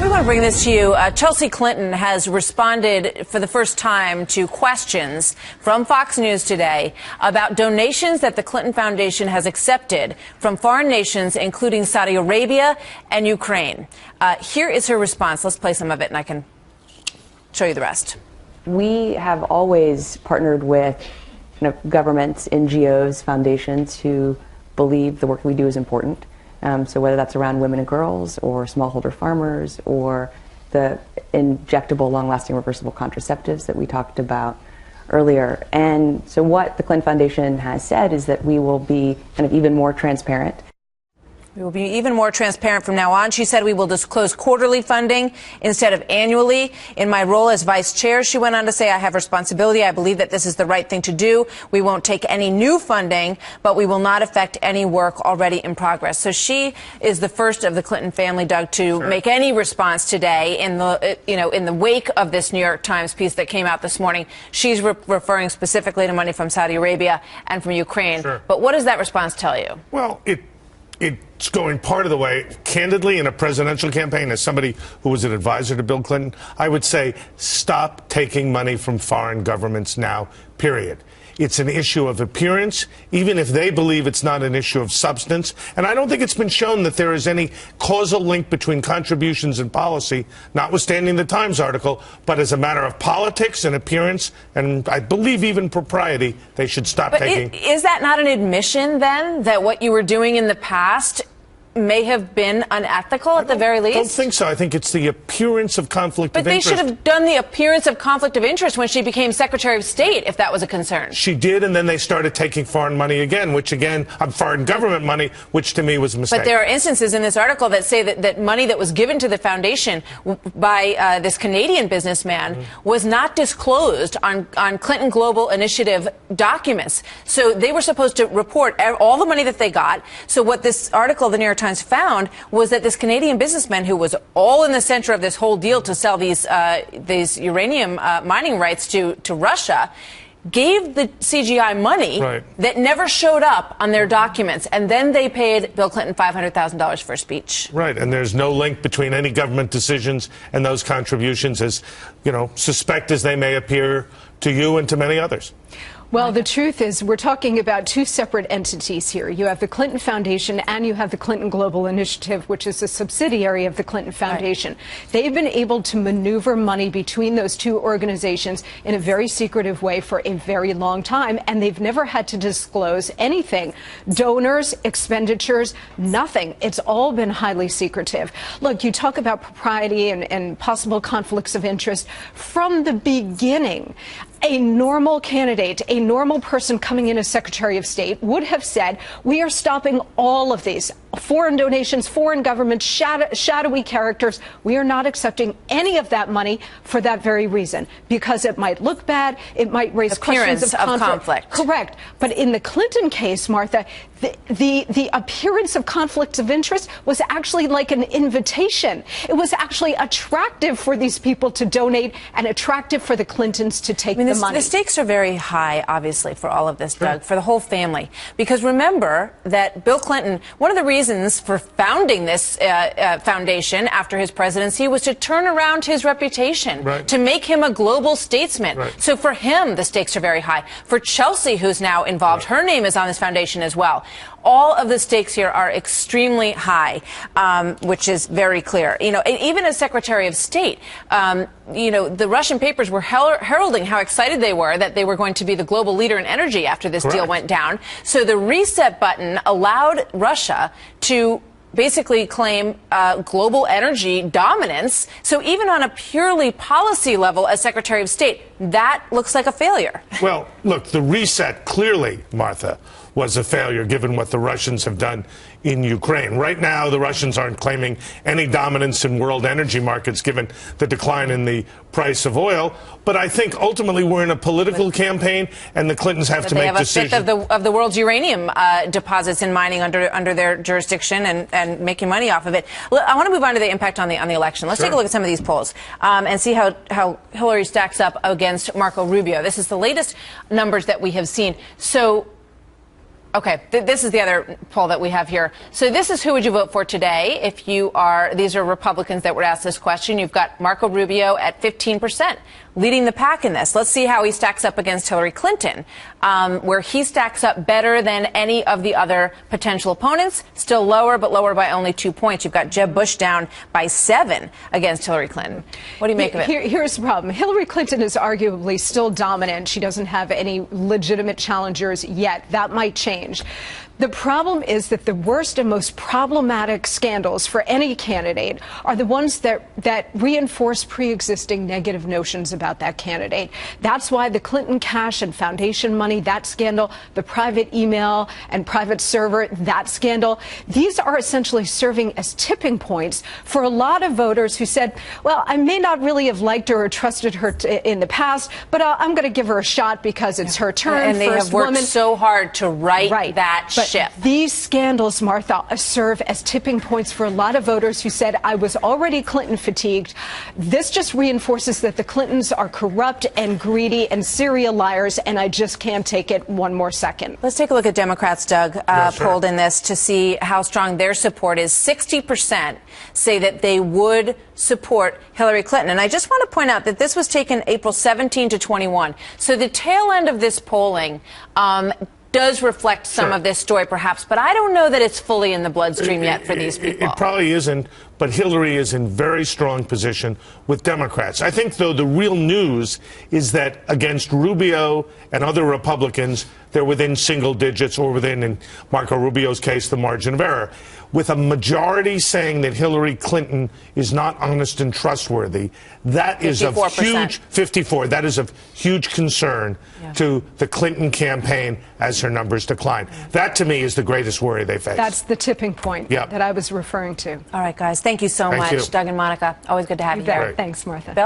We want to bring this to you. Chelsea Clinton has responded for the first time to questions from Fox News today about donations that the Clinton Foundation has accepted from foreign nations, including Saudi Arabia and Ukraine. Here is her response. Let's play some of it, and I can show you the rest. We have always partnered with governments, NGOs, foundations who believe the work we do is important. So whether that's around women and girls or smallholder farmers or the injectable, long-lasting, reversible contraceptives that we talked about earlier. And so what the Clinton Foundation has said is that we will be kind of even more transparent. We will be even more transparent from now on. She said we will disclose quarterly funding instead of annually. In my role as vice chair, she went on to say, I have responsibility. I believe that this is the right thing to do. We won't take any new funding, but we will not affect any work already in progress. So she is the first of the Clinton family, Doug, to make any response today in the, in the wake of this New York Times piece that came out this morning. She's referring specifically to money from Saudi Arabia and from Ukraine. But what does that response tell you? Well, it's going part of the way. Candidly, in a presidential campaign, as somebody who was an advisor to Bill Clinton, I would say stop taking money from foreign governments now, period. It's an issue of appearance, even if they believe it's not an issue of substance. And I don't think it's been shown that there is any causal link between contributions and policy, notwithstanding the Times article, but as a matter of politics and appearance, and I believe even propriety, they should stop taking. Is that not an admission, then, that what you were doing in the past may have been unethical at the very least? I don't think so. I think it's the appearance of conflict of interest. But they should have done the appearance of conflict of interest when she became Secretary of State, if that was a concern. She did, and then they started taking foreign money again, which again, foreign government money, which to me was a mistake. But there are instances in this article that say that money that was given to the foundation by this Canadian businessman was not disclosed on Clinton Global Initiative documents. So they were supposed to report all the money that they got. So what this article, the New York Times, found was that this Canadian businessman, who was all in the center of this whole deal to sell these uranium mining rights to Russia, gave the CGI money that never showed up on their documents, and then they paid Bill Clinton $500,000 for a speech. Right, and there's no link between any government decisions and those contributions, as suspect as they may appear to you and to many others. Well, the truth is we're talking about two separate entities here. You have the Clinton Foundation and you have the Clinton Global Initiative, which is a subsidiary of the Clinton Foundation. They've been able to maneuver money between those two organizations in a very secretive way for a very long time, and they've never had to disclose anything. Donors, expenditures, nothing. It's all been highly secretive. Look, you talk about propriety and possible conflicts of interest. From the beginning, a normal candidate, a normal person coming in as Secretary of State would have said, we are stopping all of these foreign donations, foreign governments, shadowy characters. We are not accepting any of that money for that very reason, because it might look bad, it might raise questions of conflict. Correct. But in the Clinton case, Martha, the appearance of conflicts of interest was actually like an invitation. It was actually attractive for these people to donate and attractive for the Clintons to take the money. The stakes are very high, obviously, for all of this, Doug, for the whole family. Because remember that Bill Clinton, one of the reasons for founding this foundation after his presidency was to turn around his reputation, to make him a global statesman. So for him, the stakes are very high. For Chelsea, who's now involved, her name is on this foundation as well. All of the stakes here are extremely high, which is very clear. Even as Secretary of State, the Russian papers were heralding how excited they were that they were going to be the global leader in energy after this deal went down. So the reset button allowed Russia to basically claim global energy dominance. So even on a purely policy level as Secretary of State, that looks like a failure. Well, look, the reset clearly, Martha, was a failure given what the Russians have done in Ukraine. Right now, the Russians aren't claiming any dominance in world energy markets given the decline in the price of oil. But I think ultimately we're in a political campaign, and the Clintons have to make decisions. They have a fifth of the world's uranium deposits in mining under their jurisdiction and making money off of it. I want to move on to the impact on the election. Let's take a look at some of these polls and see how Hillary stacks up against Marco Rubio. This is the latest numbers that we have seen. So Okay, this is the other poll that we have here. So this is who would you vote for today if you are, these are Republicans that were asked this question. You've got Marco Rubio at 15%, leading the pack in this. Let's see how he stacks up against Hillary Clinton, where he stacks up better than any of the other potential opponents. Still lower, but lower by only 2 points. You've got Jeb Bush down by 7 against Hillary Clinton. What do you make of it? Here's the problem. Hillary Clinton is arguably still dominant. She doesn't have any legitimate challengers yet. That might change. The problem is that the worst and most problematic scandals for any candidate are the ones that reinforce pre-existing negative notions about that candidate. That's why the Clinton cash and foundation money, that scandal, the private email and private server, that scandal, these are essentially serving as tipping points for a lot of voters who said, well, I may not really have liked her or trusted her in the past, but I'm going to give her a shot because it's her turn. And they have worked so hard to right that ship. These scandals, Martha, serve as tipping points for a lot of voters who said, I was already Clinton fatigued. This just reinforces that the Clintons are corrupt and greedy and Syria liars, and I just can't take it one more second. Let's take a look at Democrats, Doug, polled in this to see how strong their support is. 60% say that they would support Hillary Clinton. And I just want to point out that this was taken April 17 to 21. So the tail end of this polling does reflect some of this story, perhaps, but I don't know that it's fully in the bloodstream yet for these people. It probably isn't, but Hillary is in very strong position with Democrats. I think, though, the real news is that against Rubio and other Republicans, they're within single digits or within, in Marco Rubio's case, the margin of error. With a majority saying that Hillary Clinton is not honest and trustworthy, that is of huge 54. That is of huge concern to the Clinton campaign as her numbers decline. That, to me, is the greatest worry they face. That's the tipping point that I was referring to. All right, guys. Thank you so much, Doug and Monica. Always good to have you here. Thanks, Martha.